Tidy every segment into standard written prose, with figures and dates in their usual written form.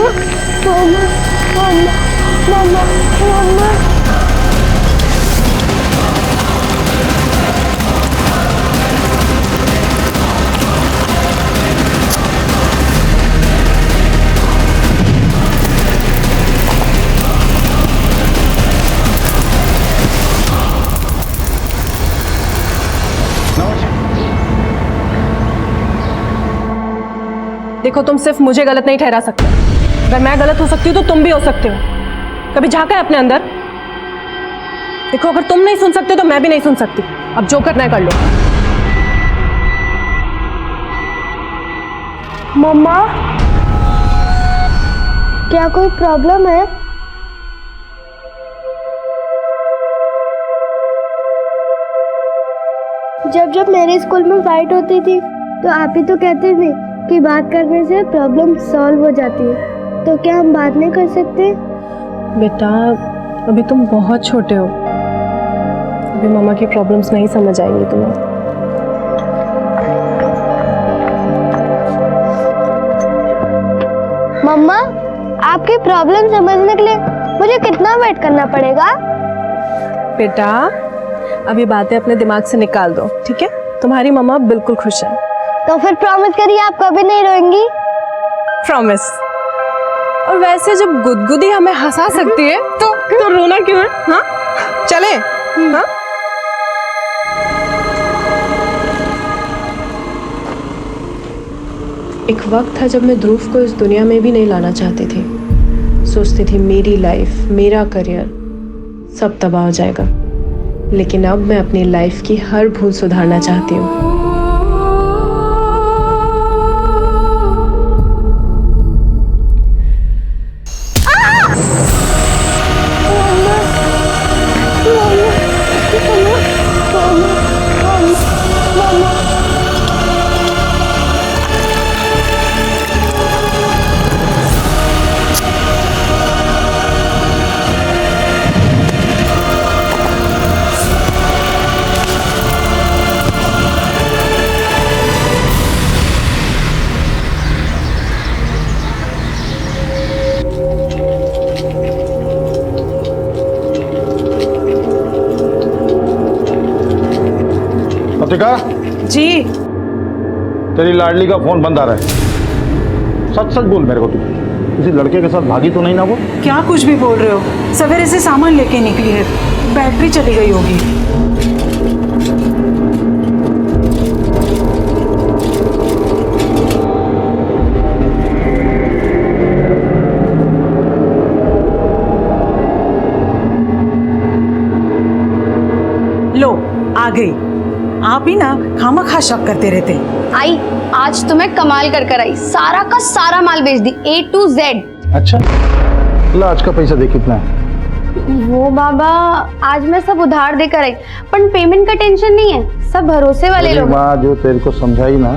मम्मा मम्मा मम्मा मम्मा। देखो, तुम सिर्फ मुझे गलत नहीं ठहरा सकते। अगर मैं गलत हो सकती हूँ तो तुम भी हो सकते हो। कभी झांका है अपने अंदर? देखो, अगर तुम नहीं सुन सकते तो मैं भी नहीं सुन सकती। अब जो करना है कर लो। मम्मा, क्या कोई प्रॉब्लम है? जब जब मेरे स्कूल में फाइट होती थी तो आप ही तो कहते थे कि बात करने से प्रॉब्लम सॉल्व हो जाती है, तो क्या हम बात नहीं कर सकते? बेटा, अभी तुम बहुत छोटे हो। अभी मामा की प्रॉब्लम्स नहीं समझ आएंगी तुम्हें। मम्मा, आपकी प्रॉब्लम समझने के लिए मुझे कितना वेट करना पड़ेगा? बेटा, अब ये बातें अपने दिमाग से निकाल दो, ठीक है? तुम्हारी मम्मा बिल्कुल खुश है। तो फिर प्रॉमिस करिए आप कभी नहीं रोएंगी। प्रॉमिस। और वैसे जब गुदगुदी हमें हंसा सकती है तो रोना क्यों है? हाँ, चले। हाँ, एक वक्त था जब मैं ध्रुव को इस दुनिया में भी नहीं लाना चाहती थी। सोचती थी मेरी लाइफ, मेरा करियर सब तबाह हो जाएगा। लेकिन अब मैं अपनी लाइफ की हर भूल सुधारना चाहती हूँ। पत्रिका जी, तेरी लाडली का फोन बंद आ रहा है। सच सच बोल मेरे को, तू किसी लड़के के साथ भागी तो नहीं ना वो? क्या कुछ भी बोल रहे हो? सवेरे से सामान लेके निकली है, बैटरी चली गई होगी। लो, आ गई। आप ही ना खामखा शक करते रहते। आई, आज तो मैं कमाल कर आई। सारा का सारा माल बेच दी, A to Z। अच्छा, ला आज का पैसा देख कितना है। वो बाबा, आज मैं सब उधार देकर आई, पर पेमेंट का टेंशन नहीं है, सब भरोसे वाले लोग। माँ जो तेरे को समझाई ना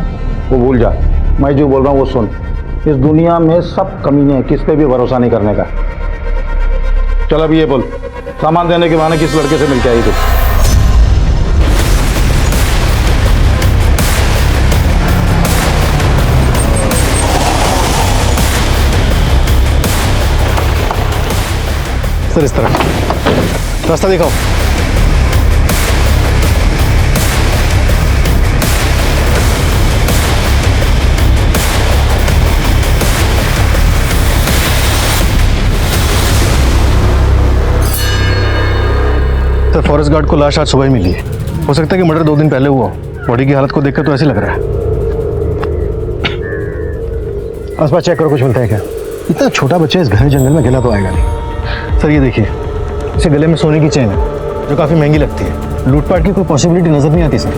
वो भूल जा। मैं जो बोल रहा हूँ वो सुन। इस दुनिया में सब कमीने हैं, किस पे भी भरोसा नहीं करने का। चल अब ये बोल, सामान देने के बहाने किस लड़के से मिलके आई तू? सर इस तरह रास्ता दिखाओ। सर फॉरेस्ट गार्ड को लाश आज सुबह ही मिली है। हो सकता है कि मर्डर 2 दिन पहले हुआ हो। बॉडी की हालत को देखकर तो ऐसे लग रहा है। आसपास चेक करो, कुछ मिलता है क्या? इतना छोटा बच्चा इस घने जंगल में गिला तो आएगा नहीं। सर ये देखिए, इसे गले में सोने की चेन है जो काफ़ी महंगी लगती है। लूटपाट की कोई पॉसिबिलिटी नजर नहीं आती सर।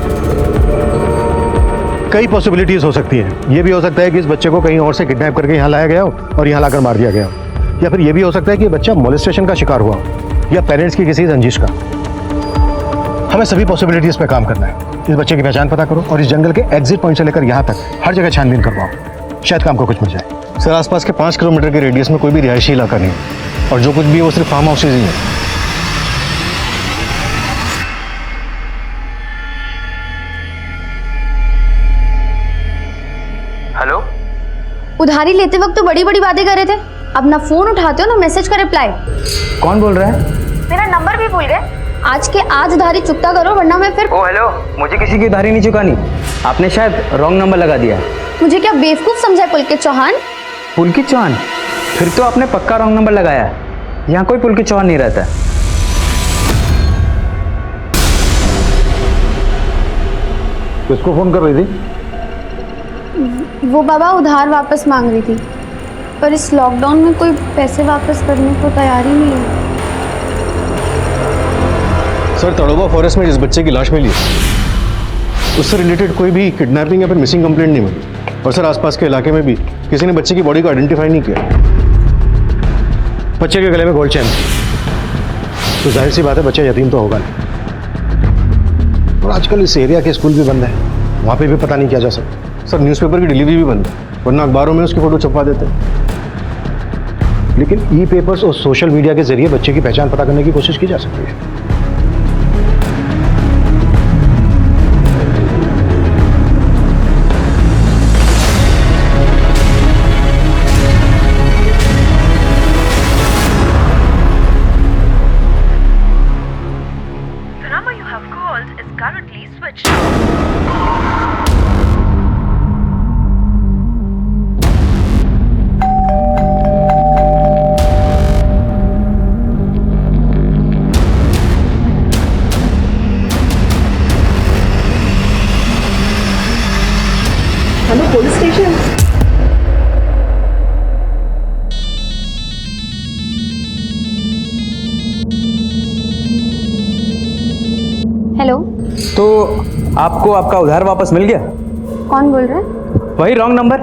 कई पॉसिबिलिटीज हो सकती है। ये भी हो सकता है कि इस बच्चे को कहीं और से किडनैप करके यहाँ लाया गया हो और यहाँ लाकर मार दिया गया हो, या फिर ये भी हो सकता है कि बच्चा मोलेस्टेशन का शिकार हुआ हो या पेरेंट्स की किसी रंजिश का। हमें सभी पॉसिबिलिटीज पे काम करना है। इस बच्चे की पहचान पता करो और इस जंगल के एग्जिट पॉइंट से लेकर यहाँ तक हर जगह छानबीन करवाओ। शायद काम को कुछ मिल जाए। सर आसपास के 5 किलोमीटर के रेडियस में कोई भी रिहायशी इलाका नहीं है और जो कुछ भी है वो सिर्फ फार्म हाउसेज ही है। उधारी लेते वक्त तो बड़ी बड़ी बातें कर रहे थे, अब ना फोन उठाते हो ना मैसेज का रिप्लाई। कौन बोल रहा है? मेरा नंबर भी भूल गए। आज के आज उधारी चुकता करो वरना मैं फिर। ओ हेलो, मुझे किसी की उधारी नहीं चुकानी। आपने शायद रॉन्ग नंबर लगा दिया। मुझे क्या बेवकूफ समझा पुलकित चौहान? पुलकित चौहान? फिर तो आपने पक्का रॉन्ग नंबर लगाया है। यहाँ कोई पुलकित चौहान नहीं रहता। किसको फोन कर रही थी? वो बाबा उधार वापस मांग रही थी, पर इस लॉकडाउन में कोई पैसे वापस करने को तैयार ही नहीं है। सर, तड़ोबा फॉरेस्ट में जिस बच्चे की लाश मिली उससे रिलेटेड कोई भी किडनैपिंग या फिर मिसिंग कंप्लेंट नहीं मिली। और सर, आसपास के इलाके में भी किसी ने बच्चे की बॉडी को आइडेंटिफाई नहीं किया। बच्चे के गले में गोल्ड चेन थी, तो जाहिर सी बात है बच्चा यतीम तो होगा नहीं। और आजकल इस एरिया के स्कूल भी बंद है, वहाँ पे भी पता नहीं किया जा सकता। सर, न्यूज़पेपर की डिलीवरी भी बंद है, वरना अखबारों में उसकी फ़ोटो छपवा देते हैं। लेकिन ई पेपर्स और सोशल मीडिया के जरिए बच्चे की पहचान पता करने की कोशिश की जा सकती है। Hello, police station. हेलो, तो आपको आपका उधार वापस मिल गया? कौन बोल रहा है? वही रॉन्ग नंबर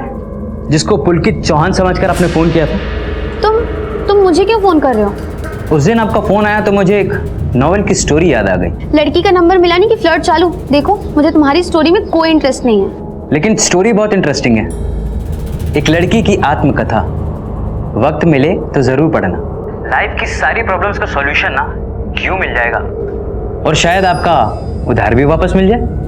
जिसको पुलकित चौहान समझकर आपने फ़ोन किया था। तुम मुझे क्यों फोन कर रहे हो? उस दिन आपका फ़ोन आया तो मुझे एक नॉवेल की स्टोरी याद आ गई। लड़की का नंबर मिला नहीं कि फ्लर्ट चालू? देखो, मुझे तुम्हारी स्टोरी में कोई इंटरेस्ट नहीं है। लेकिन स्टोरी बहुत इंटरेस्टिंग है। एक लड़की की आत्मकथा। वक्त मिले तो जरूर पढ़ना। लाइफ की सारी प्रॉब्लम्स का सॉल्यूशन ना यूं मिल जाएगा, और शायद आपका उधार भी वापस मिल जाए।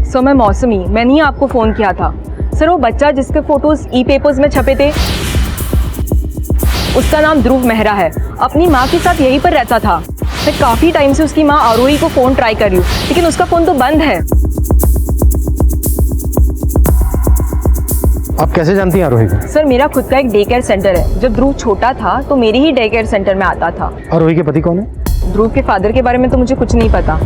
सर, मैं मौसमी, मैंने ही आपको फ़ोन किया था। सर, वो बच्चा जिसके फ़ोटोज़ ई पेपर्स में छपे थे, उसका नाम ध्रुव मेहरा है। अपनी माँ के साथ यहीं पर रहता था। मैं काफ़ी टाइम से उसकी माँ आरोही को फ़ोन ट्राई कर रही हूँ, लेकिन उसका फ़ोन तो बंद है। आप कैसे जानती हैं आरोही को? सर, मेरा खुद का एक डे केयर सेंटर है। जब ध्रुव छोटा था तो मेरे ही डे केयर सेंटर में आता था। आरोही के पति कौन है? ध्रुव के फादर के बारे में तो मुझे कुछ नहीं पता।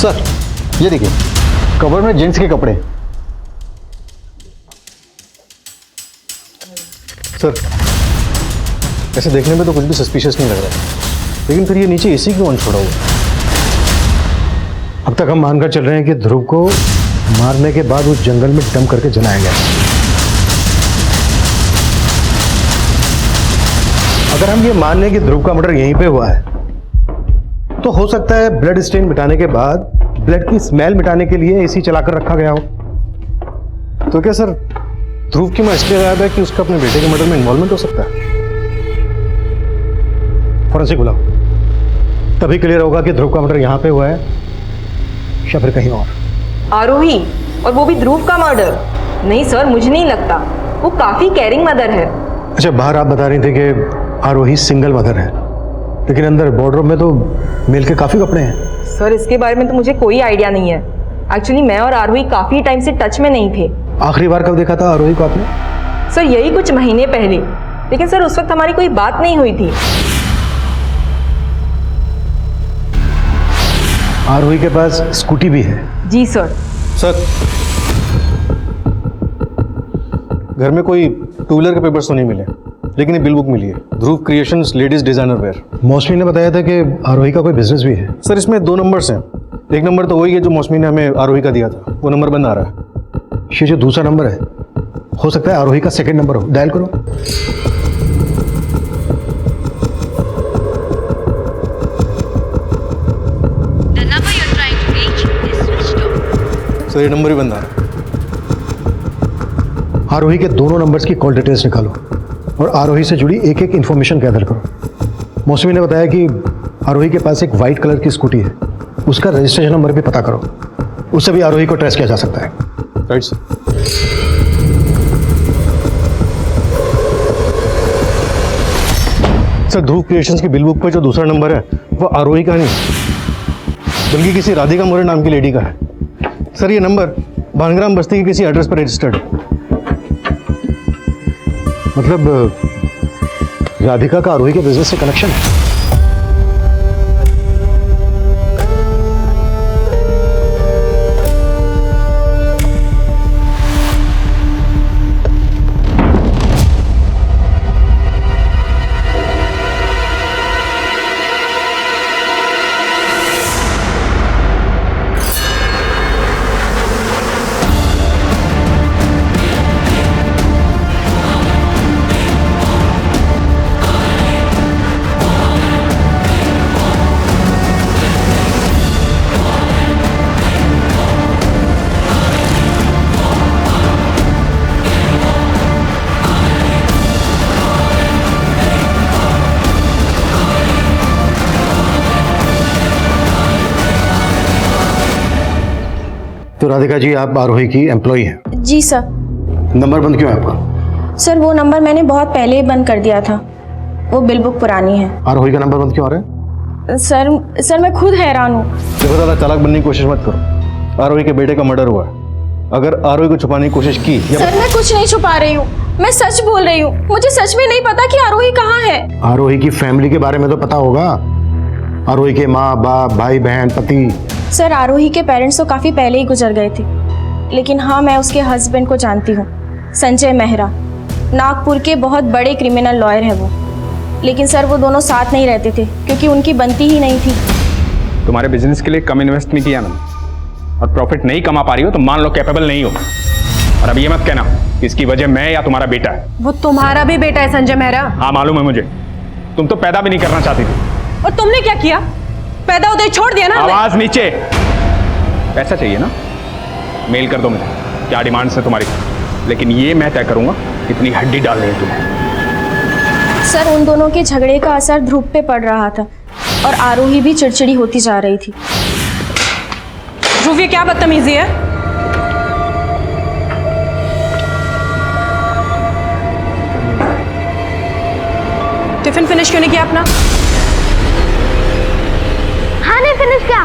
सर, ये देखिए, कवर में जेंट्स के कपड़े। सर, ऐसे देखने में तो कुछ भी सस्पिशियस नहीं लग रहा है, लेकिन फिर ये नीचे एसी क्यों ऑन छोड़ा हुआ? अब तक हम मानकर चल रहे हैं कि ध्रुव को मारने के बाद उस जंगल में डंप करके जलाया गया। अगर हम ये मान लें कि ध्रुव का मर्डर यहीं पे हुआ है, तो हो सकता है ब्लड स्टेन मिटाने के बाद ब्लड की स्मेल मिटाने के लिए एसी चलाकर रखा गया हो। तो क्या सर, ध्रुव की मां इसलिए गायब है कि उसका अपने बेटे के मर्डर में इन्वॉल्वमेंट हो सकता है? फॉरेंसिक बुलाओ, तभी क्लियर होगा कि ध्रुव का मर्डर यहां पे हुआ है या फिर कहीं और। आरोही, और वो भी ध्रुव का मर्डर? नहीं सर, मुझे नहीं लगता। वो काफ़ी केयरिंग मदर है। अच्छा, बाहर आप बता रही थी कि आरोही सिंगल मदर है, लेकिन अंदर बॉर्डर में तो मेल के काफ़ी कपड़े हैं। सर, इसके बारे में तो मुझे कोई आइडिया नहीं है। एक्चुअली मैं और आरोही काफ़ी टाइम से टच में नहीं थे। आखिरी बार कब देखा था आरोही को आपने? सर, यही कुछ महीने पहले, लेकिन सर उस वक्त हमारी कोई बात नहीं हुई थी। आरोही के पास स्कूटी भी है? जी सर। सर, घर में कोई टू व्हीलर के पेपर्स तो नहीं मिले, लेकिन ये बिल बुक मिली है, ध्रुव क्रिएशंस लेडीज डिजाइनर वेयर। मौसमी ने बताया था कि आरोही का कोई बिजनेस भी है। सर इसमें 2 नंबर्स हैं, एक नंबर तो वही है जो मौसमी ने हमें आरोही का दिया था, वो नंबर बंद आ रहा है। ये जो दूसरा नंबर है, हो सकता है आरोही का सेकंड नंबर हो, डायल करो। सर ये नंबर ही बंद आ रहा है। आरोही के दोनों नंबर्स की कॉल डिटेल्स निकालो और आरोही से जुड़ी एक एक इन्फॉर्मेशन गैदर करो। मौसमी ने बताया कि आरोही के पास एक वाइट कलर की स्कूटी है, उसका रजिस्ट्रेशन नंबर भी पता करो, उससे भी आरोही को ट्रेस किया जा सकता है। Right sir. सर ध्रुव क्रिएशंस की बिल बुक पर जो दूसरा नंबर है वो आरोही का नहीं, बल्कि किसी राधिका मोरे नाम की लेडी का है। सर ये नंबर भानग्राम बस्ती के किसी एड्रेस पर रजिस्टर्ड है। मतलब राधिका का आरोही के बिजनेस से कनेक्शन है। तो राधिका जी आप आरोही की एम्प्लॉई हैं? जी सर। नंबर बंद क्यों है आपका? सर वो नंबर मैंने बहुत पहले ही बंद कर दिया था, वो बिल बुक पुरानी है। आरोही का नंबर बंद क्यों आ रहा है? सर मैं खुद हैरान हूँ। देखो ज़्यादा चालाक बनने की कोशिश मत करो। आरोही के बेटे का मर्डर हुआ है, अगर आरोही को छुपाने की कोशिश की सर मैं कुछ नहीं छुपा रही हूँ, मैं सच बोल रही हूँ। मुझे सच में नहीं पता कि आरोही कहाँ है। आरोही की फैमिली के बारे में तो पता होगा, आरोही के माँ बाप भाई बहन पति। सर आरोही के पेरेंट्स तो काफ़ी पहले ही गुजर गए थे, लेकिन हाँ मैं उसके हस्बैंड को जानती हूँ, संजय मेहरा। नागपुर के बहुत बड़े क्रिमिनल लॉयर है वो। लेकिन सर वो दोनों साथ नहीं रहते थे क्योंकि उनकी बनती ही नहीं थी। तुम्हारे बिजनेस के लिए कम इन्वेस्ट नहीं किया मैंने और प्रॉफिट नहीं कमा पा रही हो तो मान लो कैपेबल नहीं हो। और अब ये मत कहना कि इसकी वजह मैं या तुम्हारा बेटा है। वो तुम्हारा भी बेटा है संजय मेहरा। हाँ मालूम है मुझे, तुम तो पैदा भी नहीं करना चाहती थी। और तुमने क्या किया? पैदा होते ही छोड़ दिया ना। आवाज नीचे। पैसा चाहिए ना, मेल कर दो मुझे, क्या डिमांड्स है तुम्हारी, लेकिन ये मैं तय करूंगा कितनी हड्डी डालनी है तुम्हें। सर उन दोनों के झगड़े का असर ध्रुव पे पड़ रहा था और आरोही भी चिड़चिड़ी होती जा रही थी। ध्रुव ये क्या बदतमीजी है? टिफिन फिनिश क्यों नहीं किया अपना? हाँ नहीं फिनिश किया।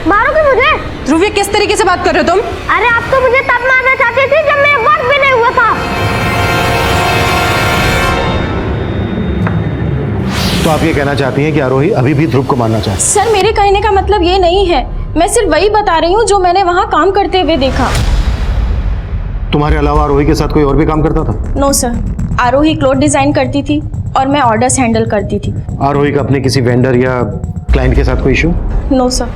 मारोगे मुझे? ध्रुव ये किस तरीके से बात कर रहे हो तुम? अरे आप तो मुझे तब मारना चाहते थे जब मैं वक्त भी नहीं हुआ था। तो आप ये कहना चाहती हैं कि आरोही अभी भी ध्रुव को मारना चाहती है? सर मेरे कहने का मतलब ये नहीं है, मैं सिर्फ वही बता रही हूँ जो मैंने वहाँ काम करते हुए देखा। तुम्हारे अलावा आरोही के साथ कोई और भी काम करता था? नो सर, आरोही क्लोथ डिजाइन करती थी और मैं ऑर्डर्स हैंडल करती थी। आरोही का अपने किसी वेंडर या क्लाइंट के साथ कोई इशू? No sir.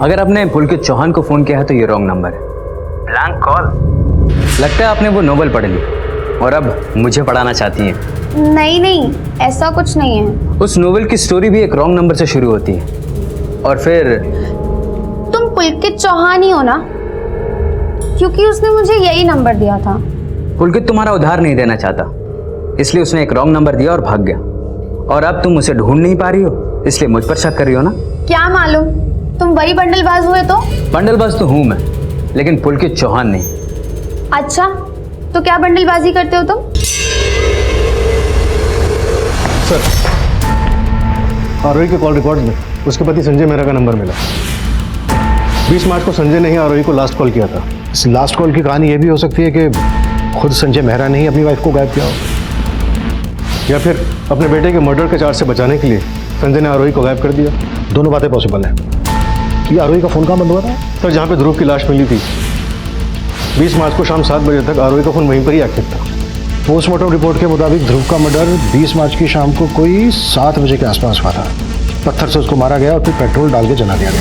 अगर आपने पुलकित चौहान को फोन किया है तो ये रॉन्ग नंबर है। Blank call. लगता है आपने वो नोवेल पढ़ ली और अब मुझे पढ़ाना चाहती हैं। नहीं ऐसा कुछ नहीं है। उस नोवेल की स्टोरी भी एक रॉन्ग नंबर से शुरू होती है और फिर तुम पुलकित चौहान ही हो ना? क्योंकि उसने मुझे यही नंबर दिया था। पुलकित तुम्हारा उधार नहीं देना चाहता, इसलिए उसने एक रॉन्ग नंबर दिया और भाग गया। और अब तुम उसे ढूंढ नहीं पा रही हो, इसलिए मुझ पर शक कर रही हो ना? क्या मालूम, तुम वही बंडलबाज हुए तो? बंडलबाज तो हूं मैं, लेकिन पुलकित चौहान नहीं। अच्छा, तो क्या बंडलबाजी करते हो तुम? सर, आरोही के कॉल रिकॉर्ड में उसके पति संजय मेहरा का नंबर मिला। 20 मार्च को संजय ने ही आरोही को लास्ट कॉल किया था। इस लास्ट कॉल की कहानी ये भी हो सकती है कि खुद संजय मेहरा ने ही अपनी वाइफ को गायब किया हो। या फिर अपने बेटे के मर्डर के चार्ज से बचाने के लिए संजय ने आरोही को गायब कर दिया? दोनों बातें पॉसिबल है। कि आरोही का फोन कहाँ बंद हुआ था? सर, जहाँ पे ध्रुव की लाश मिली थी 20 मार्च को शाम 7 बजे तक आरोही का फोन वहीं पर ही एक्टिव था। पोस्टमार्टम रिपोर्ट के मुताबिक ध्रुव का मर्डर 20 मार्च की शाम को कोई 7 बजे के आसपास हुआ था। पत्थर से उसको मारा गया और फिर पेट्रोल डाल के जला दिया गया।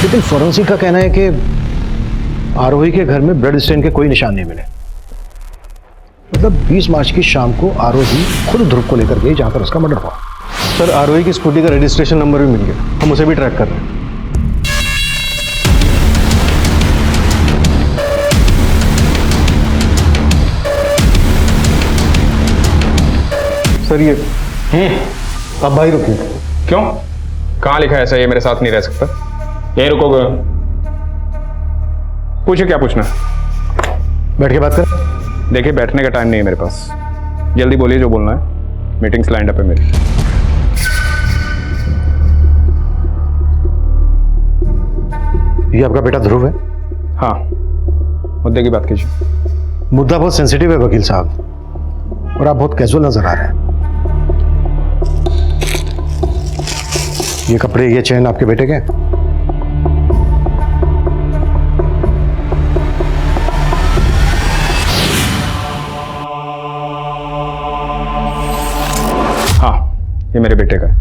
लेकिन फोरेंसिक का कहना है कि आरोही के घर में ब्लड स्टेन के कोई निशान नहीं मिले। मतलब 20 मार्च की शाम को आरोही खुद ध्रुव को लेकर गई जहां पर उसका मर्डर हुआ। सर, आरोही की स्कूटी का रजिस्ट्रेशन नंबर भी मिल गया, हम उसे भी ट्रैक कर रहे हैं। सर, ये आप भाई रुकिए। क्यों? कहाँ लिखा है ऐसा ये मेरे साथ नहीं रह सकता? यहीं रुकोगे? पूछे क्या पूछना? बैठ के बात कर। देखिए, बैठने का टाइम नहीं है मेरे पास, जल्दी बोलिए जो बोलना है, मीटिंग्स लाइंड अप है मेरी। ये आपका बेटा ध्रुव है? हाँ, मुद्दे की बात कीजिए। मुद्दा बहुत सेंसिटिव है वकील साहब, और आप बहुत कैजुअल नजर आ रहे हैं। ये कपड़े, ये चेन आपके बेटे के? हाँ, ये मेरे बेटे का है।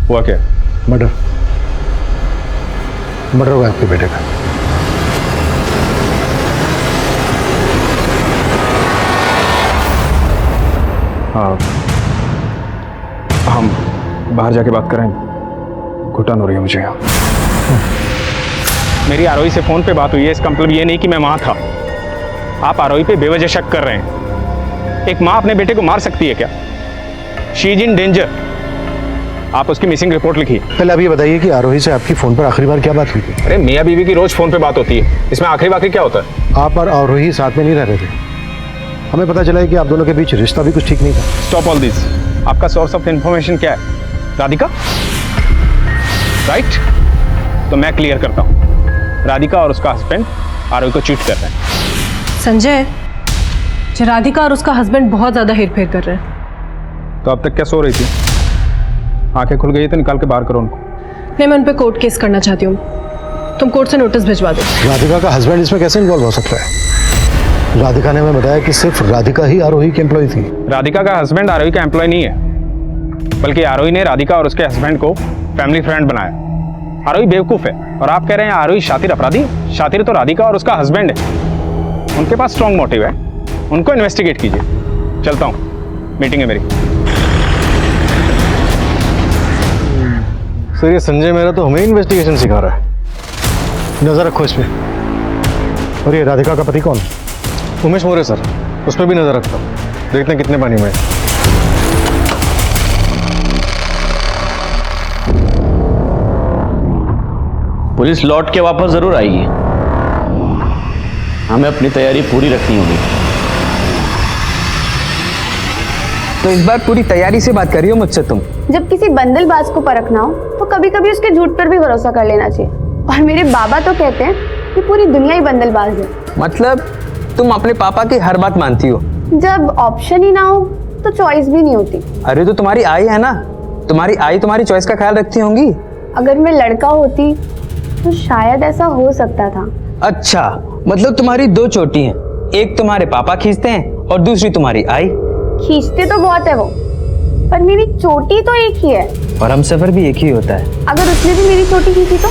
हुआ क्या? मर्डर हुआ आपके बेटे का। हाँ, हम बाहर जाके बात करेंगे, घुटन हो रही है मुझे यहाँ। मेरी आरोही से फोन पे बात हुई है, इसका मतलब ये नहीं कि मैं वहां था। आप आरोही पे बेवजह शक कर रहे हैं। एक माँ अपने बेटे को मार सकती है क्या? She is in danger. आप उसकी मिसिंग रिपोर्ट लिखिए। पहले आप ये बताइए कि आरोही से आपकी फोन पर आखिरी बार क्या बात हुई थी? अरे मियाँ बीवी की रोज फोन पे बात होती है, इसमें आखिरी बाखिरी क्या होता है? आप और आरोही साथ में नहीं रह रहे थे। हमें पता चला है कि आप दोनों के बीच रिश्ता भी कुछ ठीक नहीं था। Stop all this. आपका सोर्स ऑफ इंफॉर्मेशन क्या है? राधिका? राइट? तो मैं क्लियर करता हूँ, राधिका और उसका हस्बैंड आरोही को चीट कर रहे हैं। संजय, राधिका और उसका हस्बैंड बहुत ज्यादा हेरफेर कर रहे हैं। तो अब तक क्या सो रही थी? आंखें खुल गई तो निकाल के बाहर करो उनको। मैं उन पे कोर्ट केस करना चाहती हूँ, तुम कोर्ट से नोटिस भिजवा दो। राधिका का हस्बैंड इसमें कैसे इन्वॉल्व हो सकता है? राधिका ने हमें बताया कि सिर्फ राधिका ही आरोही की एम्प्लॉय थी। राधिका का हस्बैंड आरोही का एम्प्लॉय नहीं है, बल्कि आरोही ने राधिका और उसके हस्बैंड को फैमिली फ्रेंड बनाया। आरोही बेवकूफ है और आप कह रहे हैं आरोही शातिर अपराधी? शातिर तो राधिका और उसका हस्बैंड है। उनके पास स्ट्रॉन्ग मोटिव है, उनको इन्वेस्टिगेट कीजिए। चलता हूँ, मीटिंग है मेरी। सर, ये संजय मेहरा तो हमें इन्वेस्टिगेशन सिखा रहा है। नजर रखो इस पे। और ये राधिका का पति कौन है? उमेश मौर्य सर, उस पर भी नजर रखता हूँ, देखते हैं कितने पानी में है। पुलिस लौट के वापस जरूर आएगी, हमें अपनी तैयारी पूरी रखनी होगी। तो इस बार पूरी तैयारी से बात कर रही हो मुझसे तुम? जब किसी बंदलबाज को परखना हो तो कभी कभी उसके झूठ पर भी भरोसा कर लेना चाहिए। और मेरे बाबा तो कहते हैं कि पूरी दुनिया ही बंदलबाज है। मतलब तुम अपने पापा की हर बात मानती हो? जब ऑप्शन ही ना हो तो चॉइस भी नहीं होती। अरे तो तुम्हारी आई है ना, तुम्हारी आई तुम्हारी चॉइस का ख्याल रखती होंगी। अगर मैं लड़का होती तो शायद ऐसा हो सकता था। अच्छा, मतलब तुम्हारी दो चोटी हैं, एक तुम्हारे पापा खींचते हैं और दूसरी तुम्हारी आई। खींचते तो बहुत है वो, पर मेरी चोटी तो एक ही है। और हम सफर भी एक ही होता है। अगर उसने भी मेरी चोटी खींची तो?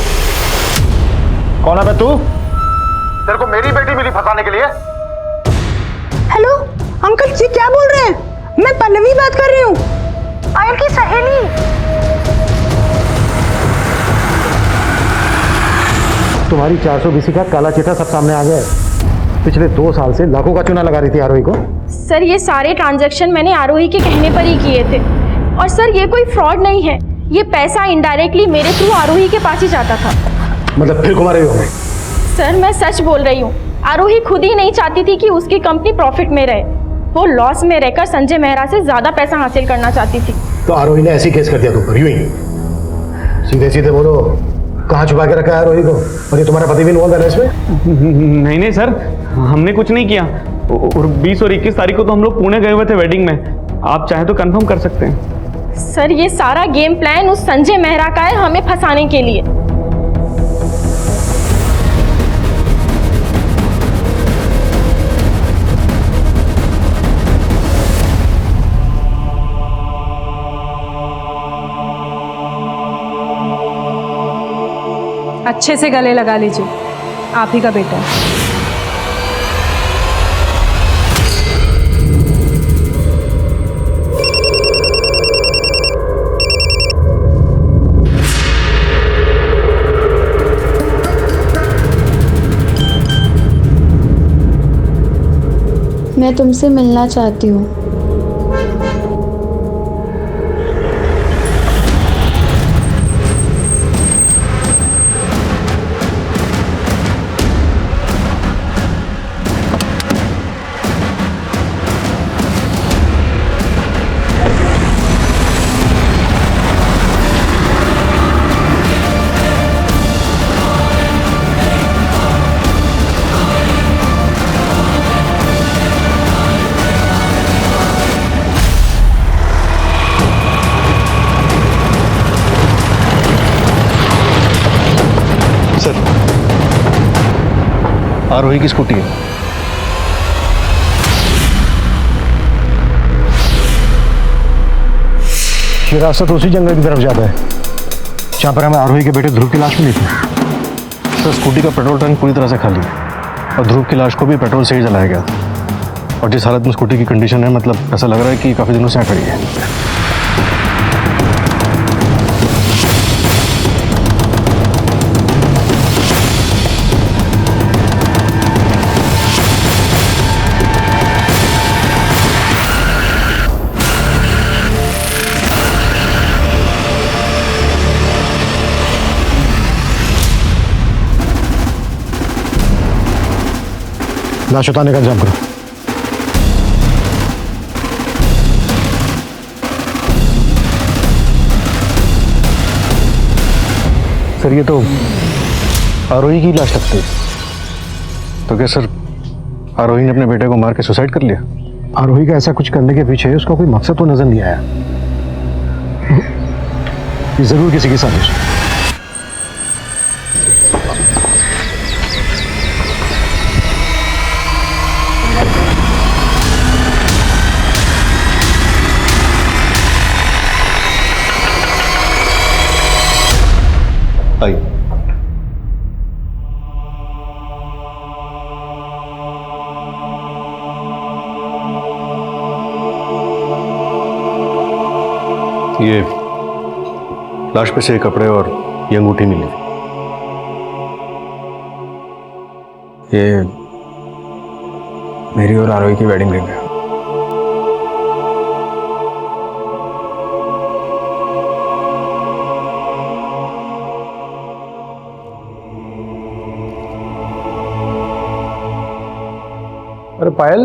कौन है बे तू? तेरे को मेरी बेटी मिली फंसाने के लिए? हेलो अंकल जी, क्या बोल रहे हैं? मैं पल्लवी बात कर रही हूँ, पायल की सहेली। तुम्हारी 420 का काला चिट्ठा सब सामने आ गया है। पिछले 2 साल से लाखों का चूना लगा रही थी आरोही को। सर, ये सारे ट्रांजैक्शन मैंने आरोही के कहने पर ही किए थे। और सर, ये कोई फ्रॉड नहीं है, ये पैसा इनडायरेक्टली मेरे थ्रू आरोही के पास ही जाता था। मतलब फिर घुमा रही हो? सर, मैं सच बोल रही हूँ। आरोही खुद ही नहीं चाहती थी कि उसकी कंपनी प्रॉफिट में रहे, वो लॉस में रहकर संजय मेहरा से ज्यादा पैसा हासिल करना चाहती थी। तो आरोही ने ऐसी केस कर दिया तुम पर? यूं ही सीधे सीधे बोलो, कहाँ छुपा के रखा है रोही को? और ये तुम्हारा पति भी इन्वॉल्व है ना इसमें? नहीं नहीं सर, हमने कुछ नहीं किया। और 20 और 21 तारीख को तो हम लोग पुणे गए हुए थे वेडिंग में। आप चाहे तो कंफर्म कर सकते हैं। सर ये सारा गेम प्लान उस संजय मेहरा का है, हमें फंसाने के लिए। अच्छे से गले लगा लीजिए, आप ही का बेटा है। मैं तुमसे मिलना चाहती हूँ। आरोही की स्कूटी है। ये रास्ता तो उसी जंगल की तरफ जाता है जहां पर हमें आरोही के बेटे ध्रुव की लाश मिली थी। सर स्कूटी का पेट्रोल टैंक पूरी तरह से खाली है और ध्रुव की लाश को भी पेट्रोल से ही जलाया गया। और जिस हालत में स्कूटी की कंडीशन है, मतलब ऐसा लग रहा है कि काफी दिनों से यहाँ खड़ी है। लाश उतारने का इंतजाम करो। सर ये तो आरोही की लाश लगती है। तो क्या सर आरोही ने अपने बेटे को मार के सुसाइड कर लिया? आरोही का ऐसा कुछ करने के पीछे उसका कोई मकसद तो नजर नहीं आया। ये जरूर किसी की साजिश है। आइए। ये लाश पे से कपड़े और ये अंगूठी मिली। ये मेरी और आरोही की वेडिंग रिंग है। अरे पायल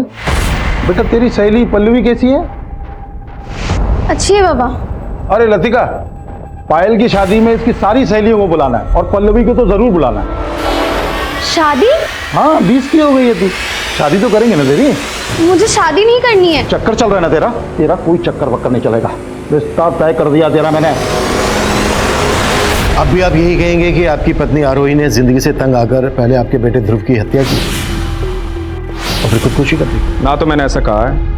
बेटा, तेरी सहेली पल्लवी कैसी है? अच्छी है बाबा। अरे लतिका, पायल की शादी में इसकी सारी सहेलियों को बुलाना है और पल्लवी को तो जरूर बुलाना है। शादी? हाँ 20 की हो गई है तू, शादी तो करेंगे ना तेरी। मुझे शादी नहीं करनी है। चक्कर चल रहा है ना तेरा? तेरा कोई चक्कर वक्कर नहीं चलेगा, रिश्ता तय कर दिया तेरा मैंने। अब भी आप यही कहेंगे कि आपकी पत्नी आरोही ने जिंदगी से तंग आकर पहले आपके बेटे ध्रुव की हत्या की और फिर खुदकुशी कर दी? ना तो मैंने ऐसा कहा है,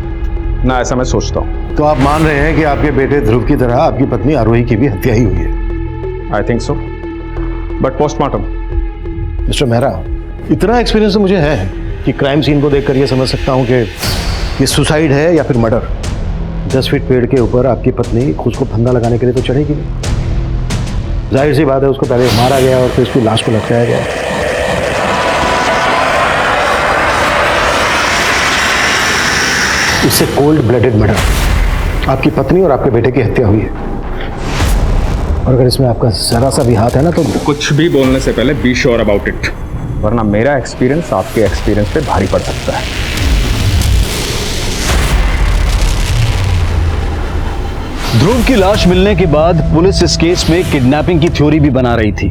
ना ऐसा मैं सोचता हूँ। तो आप मान रहे हैं कि आपके बेटे ध्रुव की तरह आपकी पत्नी आरोही की भी हत्या ही हुई है? I think so, but postmortem. Mister Mehra, इतना एक्सपीरियंस तो मुझे है कि क्राइम सीन को देखकर यह समझ सकता हूँ कि ये सुसाइड है या फिर मर्डर। 10 फीट पेड़ के ऊपर आपकी पत्नी खुद को फंदा लगाने के लिए तो चढ़ेगी नहीं। जाहिर सी बात है, उसको पहले मारा गया और फिर उसकी लाश को लटकाया गया। इससे कोल्ड ब्लडेड मर्डर, आपकी पत्नी और आपके बेटे की हत्या हुई है। और अगर इसमें आपका जरा सा भी हाथ है ना, तो कुछ भी बोलने से पहले बी श्योर अबाउट इट, वरना मेरा एक्सपीरियंस आपके एक्सपीरियंस पे भारी पड़ सकता है। ध्रुव की लाश मिलने के बाद पुलिस इस केस में किडनैपिंग की थ्योरी भी बना रही थी,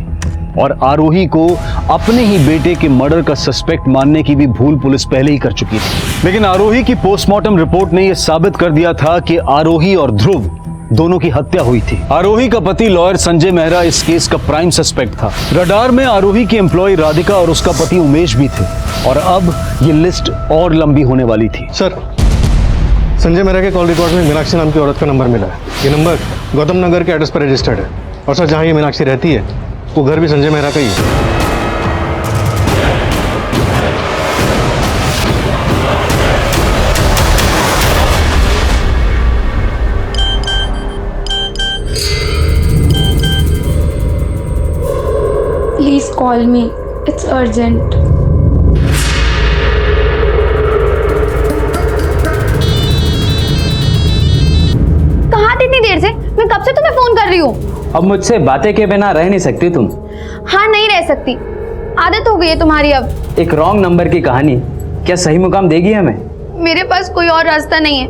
और आरोही को अपने ही बेटे के मर्डर का सस्पेक्ट मानने की भी भूल पुलिस पहले ही कर चुकी थी। लेकिन आरोही की पोस्टमार्टम रिपोर्ट ने यह साबित कर दिया था कि आरोही और ध्रुव दोनों की हत्या हुई थी। आरोही का पति लॉयर संजय मेहरा इस केस का प्राइम सस्पेक्ट था। रडार में आरोही की एम्प्लॉय राधिका और उसका पति उमेश भी थे और अब ये लिस्ट और लंबी होने वाली थी। सर, संजय मेहरा के कॉल रिकॉर्ड में मीनाक्षी नाम की औरत का नंबर मिला है। ये नंबर गौतम नगर के एड्रेस पर रजिस्टर्ड है और सर जहाँ ये मीनाक्षी रहती है वो घर भी संजय मेहरा का ही है। Please call me. It's urgent. कहाँ थे इतनी देर से? मैं कब से तुम्हें फोन कर रही हूँ। अब मुझसे बातें के बिना रह नहीं सकती तुम। हाँ, नहीं रह सकती। आदत हो गई है तुम्हारी अब। एक रॉन्ग नंबर की कहानी क्या सही मुकाम देगी हमें? मेरे पास कोई और रास्ता नहीं है।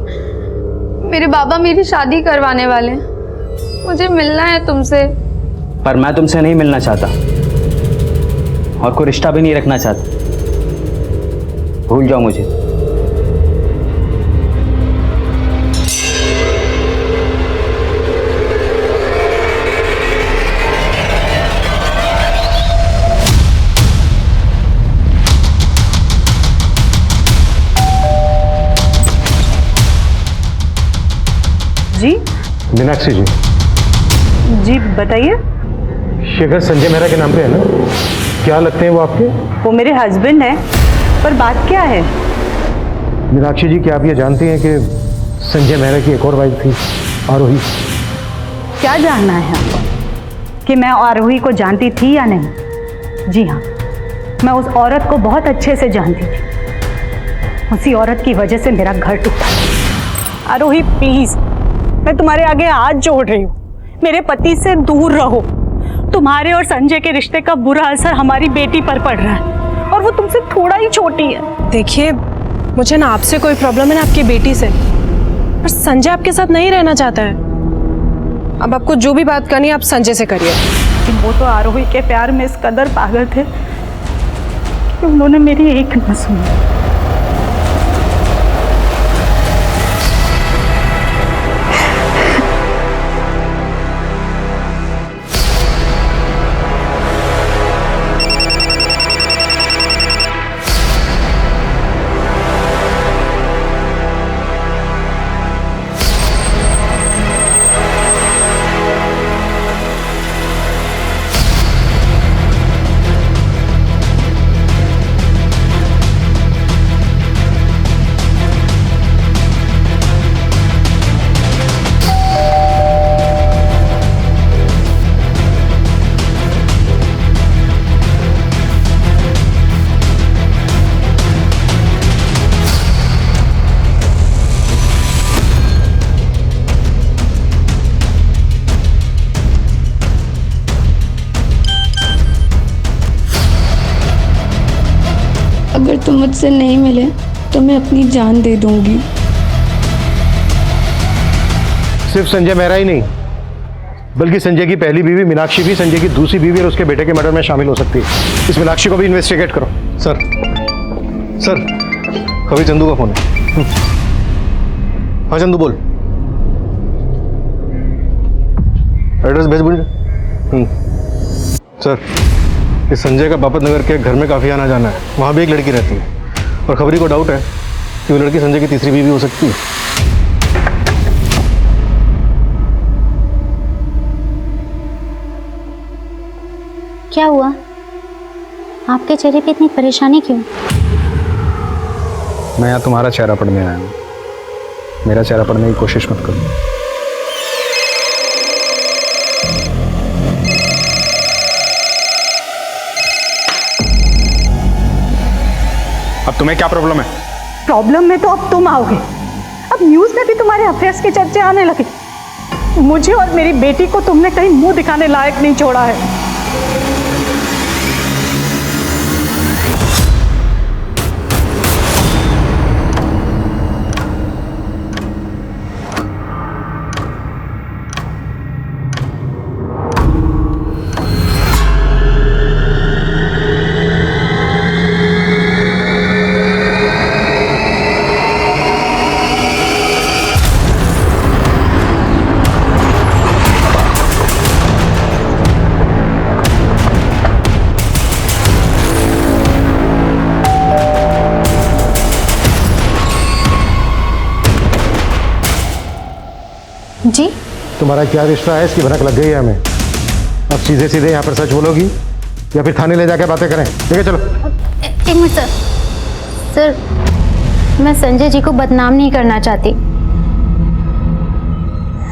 मेरे बाबा मेरी शादी करवाने वाले हैं। मुझे मिलना है तुमसे। पर मैं तुमसे नहीं मिलना चाहता और कोई रिश्ता भी नहीं रखना चाहता। भूल जाओ मुझे। जी मीनाक्षी जी, जी बताइए। शेखर संजय मेहरा के नाम पे है ना? क्या लगते हैं वो आपके? वो मेरे हस्बैंड हैं, पर बात क्या है? मीनाक्षी जी, क्या आप ये जानती हैं कि संजय मेहरा की एक और वाइफ थी, आरोही? क्या जानना है आपको कि मैं आरोही को जानती थी या नहीं? जी हाँ, मैं उस औरत को बहुत अच्छे से जानती थी। उसी औरत की वजह से मेरा घर टूटा। आरोही प्लीज, मैं तुम्हारे आगे हाथ जोड़ रही हूँ, मेरे पति से दूर रहो। तुम्हारे और संजय के रिश्ते का बुरा असर हमारी बेटी पर पड़ रहा है और वो तुमसे थोड़ा ही छोटी है। देखिए, मुझे ना आपसे कोई प्रॉब्लम है ना आपकी बेटी से, पर संजय आपके साथ नहीं रहना चाहता है। अब आपको जो भी बात करनी है आप संजय से करिए। वो तो आरोही के प्यार में इस कदर पागल थे कि उन्होंने मेरी एक न सुनी। अगर तुम मुझसे नहीं मिले तो मैं अपनी जान दे दूंगी। सिर्फ संजय मेहरा ही नहीं, बल्कि संजय की पहली बीवी मीनाक्षी भी संजय की दूसरी बीवी और उसके बेटे के मर्डर में शामिल हो सकती है। इस मीनाक्षी को भी इन्वेस्टिगेट करो। सर, कभी चंदू का फोन है। हाँ चंदू बोल। एड्रेस भेज बोल। सर, कि संजय का बापत नगर के घर में काफ़ी आना जाना है। वहाँ भी एक लड़की रहती है और खबरी को डाउट है कि वो लड़की संजय की तीसरी बीवी हो सकती है। क्या हुआ? आपके चेहरे पे इतनी परेशानी क्यों? मैं यहाँ तुम्हारा चेहरा पढ़ने आया हूँ, मेरा चेहरा पढ़ने की कोशिश मत करो। अब तुम्हें क्या प्रॉब्लम है? प्रॉब्लम में तो अब तुम आओगे। अब न्यूज़ में भी तुम्हारे अफेयर्स के चर्चे आने लगे। मुझे और मेरी बेटी को तुमने कहीं मुंह दिखाने लायक नहीं छोड़ा है। तुम्हारा क्या रिश्ता है इसकी भनक लग गई है हमें। अब सीधे सीधे यहाँ पर सच बोलोगी या फिर थाने ले जाके बातें करें? ठीक है चलो। एक मिनट सर। सर, मैं संजय जी को बदनाम नहीं करना चाहती।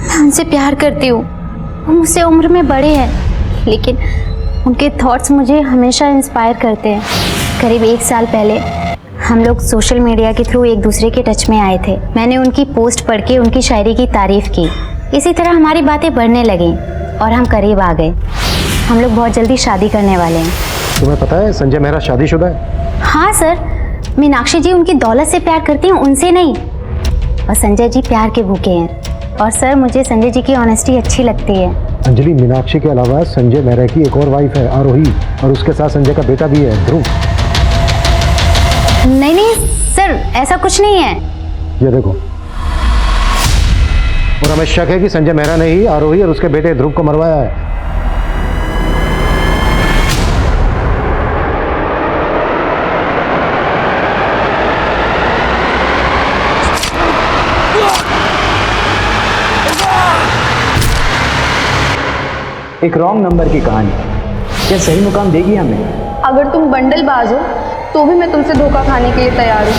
मैं उनसे प्यार करती हूँ, वो मुझसे उम्र में बड़े हैं, लेकिन उनके थॉट्स मुझे हमेशा इंस्पायर करते हैं। करीब 1 साल पहले हम लोग सोशल मीडिया के थ्रू एक दूसरे के टच में आए थे। मैंने उनकी पोस्ट पढ़ के उनकी शायरी की तारीफ की। इसी तरह हमारी बातें बढ़ने लगीं और हम करीब आ गए। हम लोग बहुत जल्दी शादी करने वाले हैं। तुम्हें पता है संजय मेहरा शादीशुदा है? हाँ सर, मीनाक्षी जी उनकी दौलत से प्यार करती हैं, उनसे नहीं। और संजय जी प्यार के भूखे हैं। और सर, मुझे संजय जी की ऑनेस्टी अच्छी लगती है। अंजलि, मीनाक्षी के अलावा संजय मेहरा की एक और वाइफ है आरोही, और उसके साथ संजय का बेटा भी है, ध्रुव। नहीं नहीं सर, ऐसा कुछ नहीं है। ये देखो, और हमें शक है कि संजय मेहरा ने ही आरोही और उसके बेटे ध्रुव को मरवाया है। एक रॉन्ग नंबर की कहानी क्या सही मुकाम देगी हमें? अगर तुम बंडलबाज हो तो भी मैं तुमसे धोखा खाने के लिए तैयार हूँ।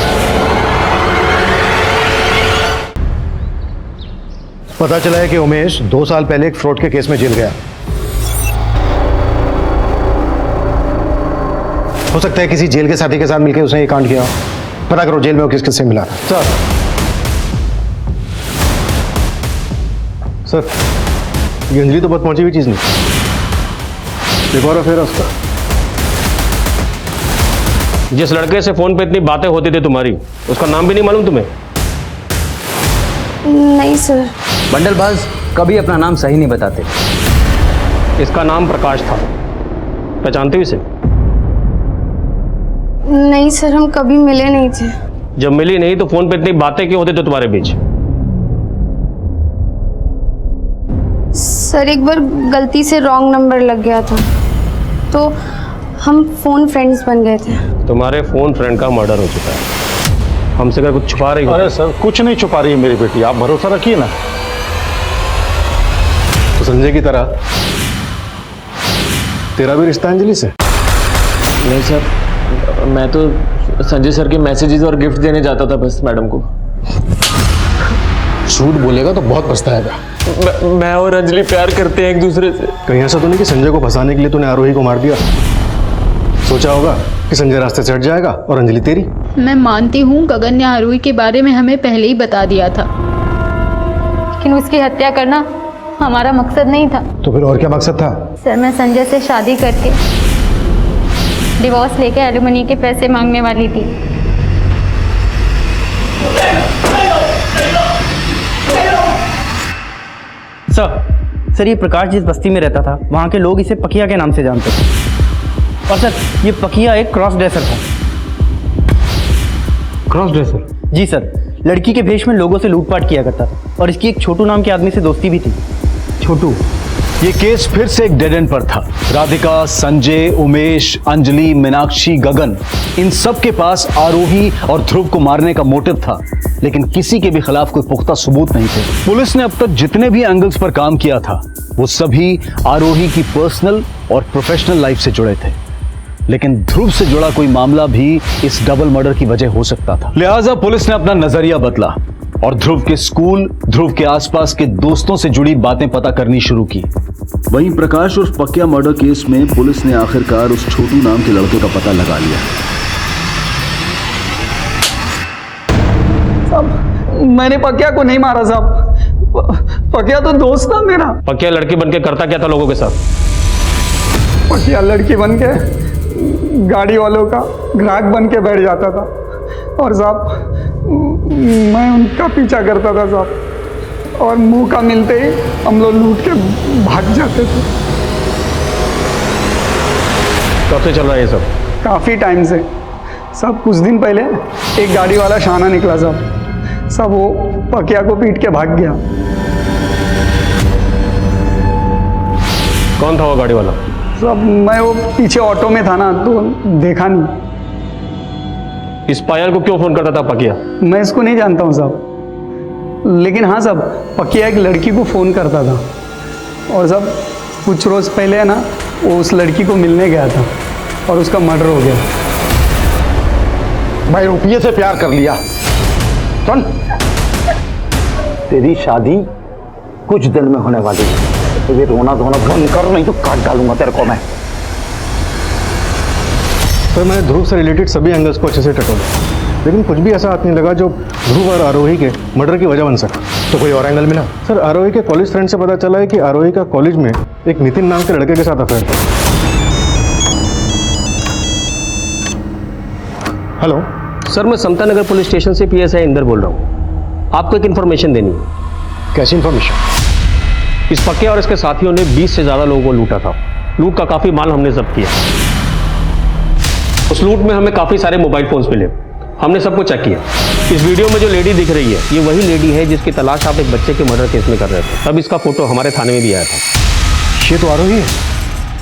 पता चला है कि उमेश 2 साल पहले एक फ्रॉड के केस में जेल गया। हो सकता है किसी जेल के साथी के साथ मिलकर उसने ये कांड किया। पता करो जेल में वो किस किस से मिला था। सर, ये अंजलि तो बहुत पहुंची हुई चीज नहीं। एक और अफेयर है उसका। जिस लड़के से फोन पे इतनी बातें होती थी तुम्हारी, उसका नाम भी नहीं मालूम तुम्हें? नहीं सर। बंडलबाज कभी अपना नाम सही नहीं बताते। इसका नाम प्रकाश था, पहचानते हो इसे? नहीं सर, हम कभी मिले नहीं थे। जब मिली नहीं तो फोन पे इतनी बातें क्यों होती थी तुम्हारे बीच? सर, एक बार गलती से रॉन्ग नंबर लग गया था, तो हम फोन फ्रेंड्स बन गए थे। तुम्हारे फोन फ्रेंड का मर्डर हो चुका है। हमसे क्या कुछ छुपा रही हो? अरे सर, कुछ नहीं छुपा रही है मेरी बेटी, आप भरोसा रखिए ना। तो संजय की तरह तेरा भी रिश्ता अंजलि से? नहीं सर, मैं तो संजय सर के मैसेजेस और गिफ्ट देने जाता था बस मैडम को। झूठ बोलेगा तो बहुत पछताएगा। मैं और अंजलि प्यार करते हैं एक दूसरे से। कहीं ऐसा तो नहीं कि संजय को फंसाने के लिए तूने आरोही को मार दिया? सोचा होगा कि संजय रास्ते से हट जाएगा और अंजलि तेरी। मैं मानती हूँ गगन ने आरोही के बारे में हमें पहले ही बता दिया था, लेकिन उसकी हत्या करना हमारा मकसद नहीं था। तो फिर और क्या मकसद था? सर, मैं संजय से शादी करके डिवोर्स लेके एलिमनी के पैसे मांगने वाली थी। सर, ये प्रकाश जिस बस्ती में रहता था वहाँ के लोग इसे पकिया के नाम से जानते थे। और सर, ये पकिया एक क्रॉस ड्रेसर था। Cross dresser? जी सर, लड़की के भेष में लोगों से लूटपाट किया करता था और इसकी एक छोटू नाम के आदमी से दोस्ती भी थी। छोटू? ये केस फिर से एक डेड एंड पर था। राधिका, संजय, उमेश, अंजलि, मीनाक्षी, गगन, इन सब के पास आरोही और ध्रुव को मारने का मोटिव था, लेकिन किसी के भी खिलाफ कोई पुख्ता सबूत नहीं थे। पुलिस ने अब तक जितने भी एंगल्स पर काम किया था वो सभी आरोही की पर्सनल और प्रोफेशनल लाइफ से जुड़े थे, लेकिन ध्रुव से जुड़ा कोई मामला भी इस डबल मर्डर की वजह हो सकता था। लिहाजा पुलिस ने अपना नजरिया बदला और ध्रुव के स्कूल, ध्रुव के आसपास के दोस्तों से जुड़ी बातें पता करनी शुरू की। वहीं प्रकाश और पकिया मर्डर केस में पुलिस ने आखिरकार उस छोटू नाम के लड़के का पता लगा लिया। साहब, मैंने पकिया को नहीं मारा साहब। पकिया तो दोस्त था मेरा। पकिया लड़की बनके करता क्या था लोगों के साथ? पकिया लड़की बन के गाड़ी वालों का ग्राहक बन के बैठ जाता था और साहब मैं उनका पीछा करता था साहब, और मौका मिलते ही हम लोग लूट के भाग जाते थे। कब से चल रहा है ये सब? काफ़ी टाइम से सब। कुछ दिन पहले एक गाड़ी वाला शाना निकला साहब, सब वो पकिया को पीट के भाग गया। कौन था वो गाड़ी वाला? सब मैं वो पीछे ऑटो में था ना, तो देखा नहीं। इस पायल को क्यों फोन करता था पकिया? मैं इसको नहीं जानता हूँ साहब। लेकिन हाँ साहब, पकिया एक लड़की को फ़ोन करता था और साहब कुछ रोज़ पहले है ना वो उस लड़की को मिलने गया था और उसका मर्डर हो गया। भाई रुपये से प्यार कर लिया। सुन, तेरी शादी कुछ दिन में होने वाली है, तो ये रोना धोना बंद कर, नहीं तो काट डालूंगा तेरे को मैं। सर मैंने ध्रुव से रिलेटेड सभी एंगल्स को अच्छे से टटोला, लेकिन कुछ भी ऐसा हाथ नहीं लगा जो ध्रुव और आरोही के मर्डर की वजह बन सका। तो कोई और एंगल मिला? सर आरोही के कॉलेज फ्रेंड से पता चला है कि आरोही का कॉलेज में एक नितिन नाम के लड़के के साथ अफेयर था। हेलो सर, मैं समता नगर पुलिस स्टेशन से PSI इंदर बोल रहा हूँ। आपको एक इन्फॉर्मेशन देनी है। कैसी इन्फॉर्मेशन? इस पक्के और इसके साथियों ने 20 से ज़्यादा लोगों को लूटा था। लूट का काफ़ी माल हमने जब्त किया। उस लूट में हमें काफ़ी सारे मोबाइल फोन्स मिले। हमने सबको चेक किया। इस वीडियो में जो लेडी दिख रही है, ये वही लेडी है जिसकी तलाश आप एक बच्चे के मर्डर केस में कर रहे थे। तब इसका फोटो हमारे थाने में भी आया था। ये तो आरोही है।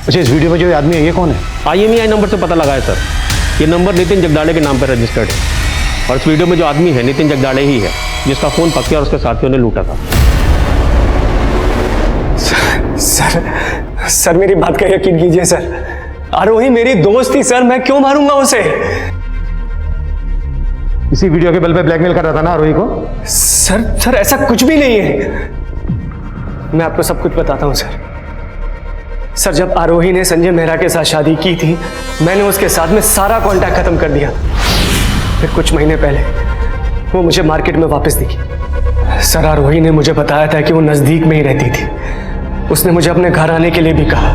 अच्छा, इस वीडियो में जो आदमी है ये कौन है? IMEI नंबर से पता लगा है सर। ये नंबर नितिन जगदाड़े के नाम पर रजिस्टर्ड है और इस वीडियो में जो आदमी है नितिन जगदाड़े ही है जिसका फ़ोन पक्के और उसके साथियों ने लूटा था। सर मेरी बात का यकीन कीजिए सर, आरोही मेरी दोस्त थी सर, मैं क्यों मारूंगा उसे? इसी वीडियो के बल पे ब्लैकमेल कर रहा था ना आरोही को? सर ऐसा कुछ भी नहीं है। मैं आपको सब कुछ बताता हूं सर। जब आरोही ने संजय मेहरा के साथ शादी की थी, मैंने उसके साथ में सारा कांटेक्ट खत्म कर दिया। फिर कुछ महीने पहले वो मुझे मार्केट में वापस दिखी। सर आरोही ने मुझे बताया था कि वो नजदीक में ही रहती थी। उसने मुझे अपने घर आने के लिए भी कहा।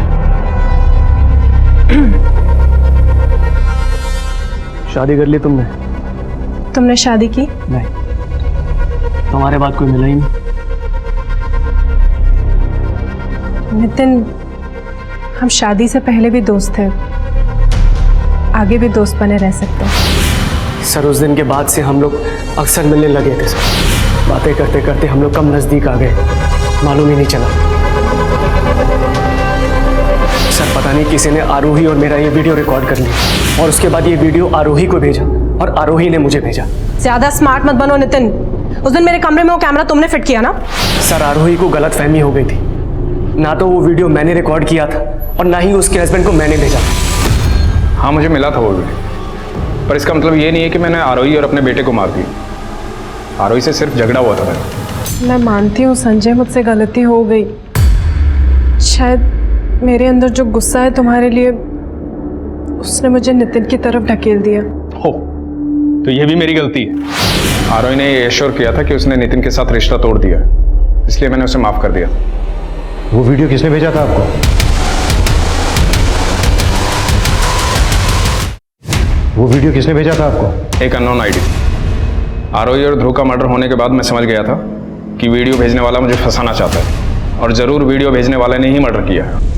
शादी कर ली तुमने? तुमने शादी की? नहीं, तुम्हारे बाद कोई मिला ही नहीं। नितिन, हम शादी से पहले भी दोस्त थे, आगे भी दोस्त बने रह सकते हैं। सर उस दिन के बाद से हम लोग अक्सर मिलने लगे थे सर। बातें करते करते हम लोग कम नज़दीक आ गए, मालूम ही नहीं चला। सर पता नहीं किसी ने आरोही और मेरा ये वीडियो रिकॉर्ड कर लिया और उसके बाद ये वीडियो आरोही को भेजा और आरोही ने मुझे भेजा। ज्यादा स्मार्ट मत बनो नितिन। उस दिन मेरे कमरे में वो कैमरा तुमने फिट किया ना? सर आरोही को गलत फहमी हो गई थी। ना तो वो वीडियो मैंने रिकॉर्ड किया था और ना ही उसके हस्बैंड को मैंने भेजा। हाँ मुझे मिला था वो वीडियो, पर इसका मतलब ये नहीं है कि मैंने आरोही और अपने बेटे को मार दिया। आरोही से सिर्फ झगड़ा हुआ था मेरा। मैं मानती हूँ संजय, मुझसे गलती हो गई। शायद मेरे अंदर जो गुस्सा है तुम्हारे लिए, उसने मुझे नितिन की तरफ ढकेल दिया। हो तो ये भी मेरी गलती है। आरोही ने ये एश्योर किया था कि उसने नितिन के साथ रिश्ता तोड़ दिया, इसलिए मैंने उसे माफ कर दिया। वो वीडियो किसने भेजा था आपको? वो वीडियो किसने भेजा था आपको? एक अननोन आईडी। आरोही और ध्रुव का मर्डर होने के बाद मैं समझ गया था कि वीडियो भेजने वाला मुझे फंसाना चाहता है और जरूर वीडियो भेजने वाले ने ही मर्डर किया है।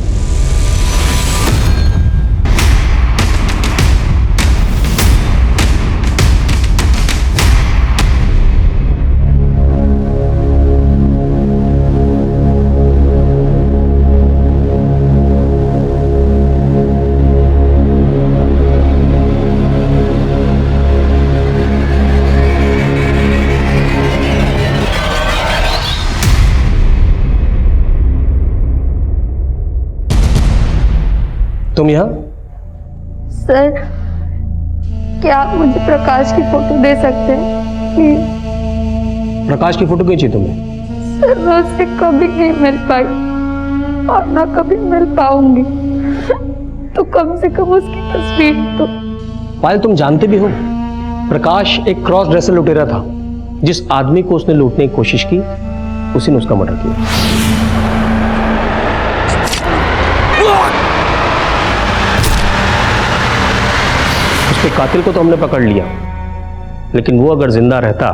तुम यहाँ? सर क्या आप मुझे प्रकाश की फोटो दे सकते हैं प्लीज? प्रकाश की फोटो क्यों चाहिए तुम्हें? सर मैं उससे कभी नहीं मिल पाई और ना कभी मिल पाऊंगी, तो कम से कम उसकी तस्वीर तो। पायल, तुम जानते भी हो प्रकाश एक क्रॉस ड्रेसर लुटेरा था। जिस आदमी को उसने लूटने की कोशिश की उसी ने उसका मर्डर किया। उसके कातिल को तो हमने पकड़ लिया, लेकिन वो अगर जिंदा रहता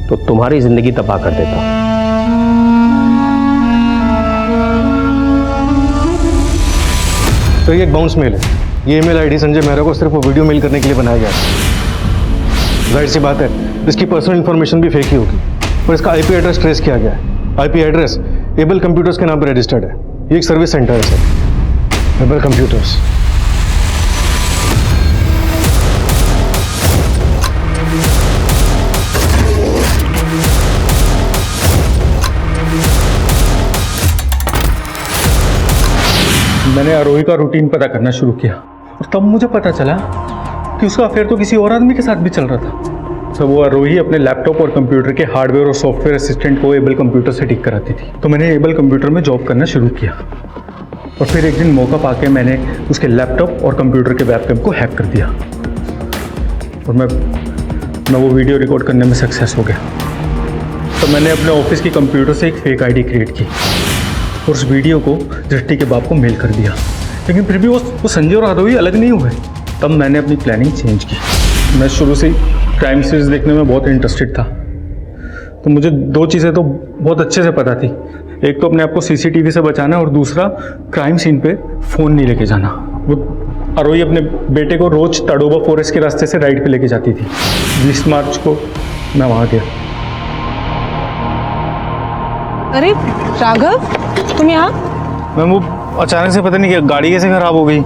तो तुम्हारी जिंदगी तबाह कर देता। तो ये एक बाउंस मेल है। ये ईमेल आईडी संजय मेहरा को सिर्फ वो वीडियो मेल करने के लिए बनाया गया था। जाहिर सी बात है इसकी पर्सनल इंफॉर्मेशन भी फेक ही होगी, पर इसका IP एड्रेस ट्रेस किया गया है। IP एड्रेस एबल कंप्यूटर्स के नाम पर रजिस्टर्ड है। ये एक सर्विस सेंटर है सर, एबल कंप्यूटर्स। मैंने आरोही का रूटीन पता करना शुरू किया और तब मुझे पता चला कि उसका अफेयर तो किसी और आदमी के साथ भी चल रहा था। सब वो आरोही अपने लैपटॉप और कंप्यूटर के हार्डवेयर और सॉफ्टवेयर असिस्टेंट को एबल कंप्यूटर से ठीक कराती थी। तो मैंने एबल कंप्यूटर में जॉब करना शुरू किया और फिर एक दिन मौका पाके मैंने उसके लैपटॉप और कंप्यूटर के वेबकैम को हैक कर दिया और मैं वो वीडियो रिकॉर्ड करने में सक्सेस हो गया। तो मैंने अपने ऑफिस की कंप्यूटर से एक फेक आईडी क्रिएट की और उस वीडियो को दृष्टि के बाप को मेल कर दिया, लेकिन फिर भी वो संजय और आरोही अलग नहीं हुए। तब मैंने अपनी प्लानिंग चेंज की। मैं शुरू से क्राइम सीरीज देखने में बहुत इंटरेस्टेड था, तो मुझे दो चीज़ें तो बहुत अच्छे से पता थी। एक तो अपने आप को सीसीटीवी से बचाना और दूसरा क्राइम सीन पे फ़ोन नहीं लेके जाना। वो आरोही अपने बेटे को रोज ताडोबा फॉरेस्ट के रास्ते से राइड पे लेके जाती थी। 20 मार्च को मैं वहाँ गया। अरे राघव, तुम यहाँ? मैम वो अचानक से पता नहीं क्या गाड़ी कैसे खराब हो गई।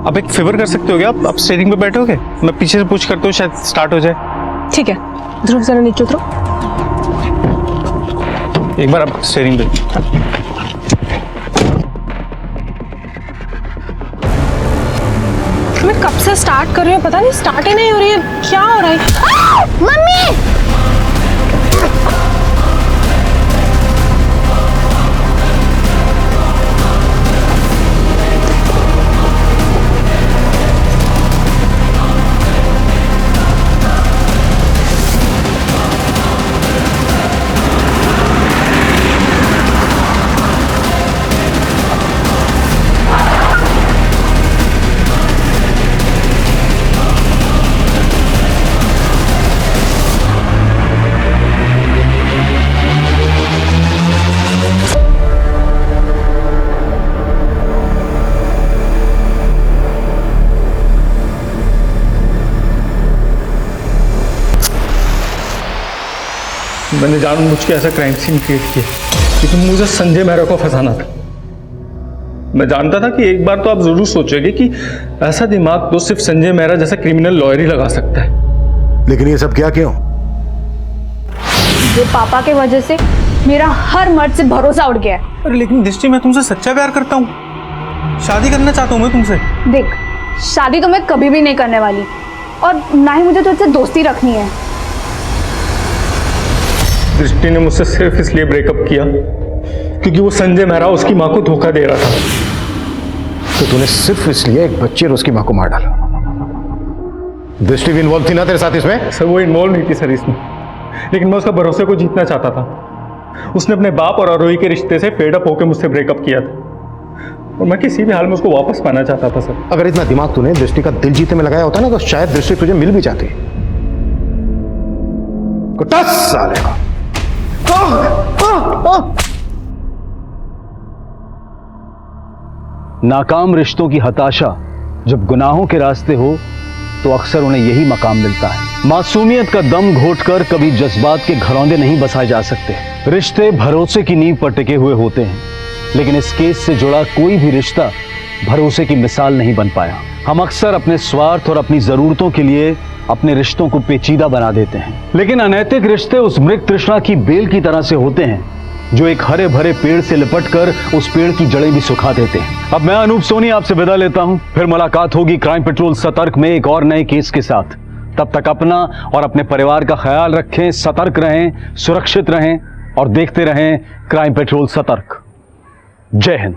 आप एक फेवर कर सकते हो क्या? आप स्टीयरिंग पे बैठोगे? मैं पीछे से पुश करता हूँ, शायद स्टार्ट हो जाए। ठीक है, ध्रुव जरा नीचे उतरो। एक बार आप स्टीयरिंग पे। मैं कब से स्टार्ट कर रही हूँ, पता नहीं स्टार्ट ही नहीं हो रही है। क्या हो रहा है? मम्मी मैंने जानबूझ के ऐसा क्राइम सीन क्रिएट किया क्योंकि मुझे संजय मेहरा को फंसाना था। मैं जानता था कि एक बार तो आप जरूर सोचोगे कि ऐसा दिमाग तो सिर्फ संजय मेहरा जैसा क्रिमिनल लॉयर ही लगा सकता है। लेकिन ये सब क्या क्यों? जो पापा के वजह से मेरा हर मर्द से भरोसा उड़ गया है। अरे लेकिन दृष्टि, मैं तुमसे सच्चा प्यार करता हूँ, शादी करना चाहता हूँ मैं तुमसे। देख, शादी तो मैं कभी भी नहीं करने वाली और ना ही मुझे तुझसे दोस्ती रखनी है। दृष्टि ने मुझसे सिर्फ इसलिए ब्रेकअप किया क्योंकि वो संजय मेहरा उसकी माँ को धोखा दे रहा था। तो तूने सिर्फ इसलिए एक बच्चे और उसकी माँ को मार डाला? दृष्टि भी इन्वॉल्व थी ना तेरे साथ इसमें? सर वो इन्वॉल्व नहीं थी सर इसमें, लेकिन मैं उसका भरोसे को जीतना चाहता था। उसने अपने बाप और आरोही के रिश्ते से फेड अप होकर मुझसे ब्रेकअप किया था और मैं किसी भी हाल में उसको वापस पाना चाहता था सर। अगर इतना दिमाग तूने दृष्टि का दिल जीतने में लगाया होता ना तो शायद दृष्टि तुझे मिल भी जाती। कुटास साले का। नाकाम रिश्तों की हताशा जब गुनाहों के रास्ते हो तो अक्सर उन्हें यही मकाम मिलता है। मासूमियत का दम घोटकर कभी जज्बात के घरौंदे नहीं बसाए जा सकते। रिश्ते भरोसे की नींव पर टिके हुए होते हैं, लेकिन इस केस से जुड़ा कोई भी रिश्ता भरोसे की मिसाल नहीं बन पाया। हम अक्सर अपने स्वार्थ और अपनी जरूरतों के लिए अपने रिश्तों को पेचीदा बना देते हैं, लेकिन अनैतिक रिश्ते उस मृग तृष्णा की बेल की तरह से होते हैं जो एक हरे भरे पेड़ से लिपटकर उस पेड़ की जड़ें भी सुखा देते हैं। अब मैं अनूप सोनी आपसे विदा लेता हूं, फिर मुलाकात होगी क्राइम पेट्रोल सतर्क में एक और नए केस के साथ। तब तक अपना और अपने परिवार का ख्याल रखें, सतर्क रहें, सुरक्षित रहें और देखते रहें क्राइम पेट्रोल सतर्क। जय हिंद।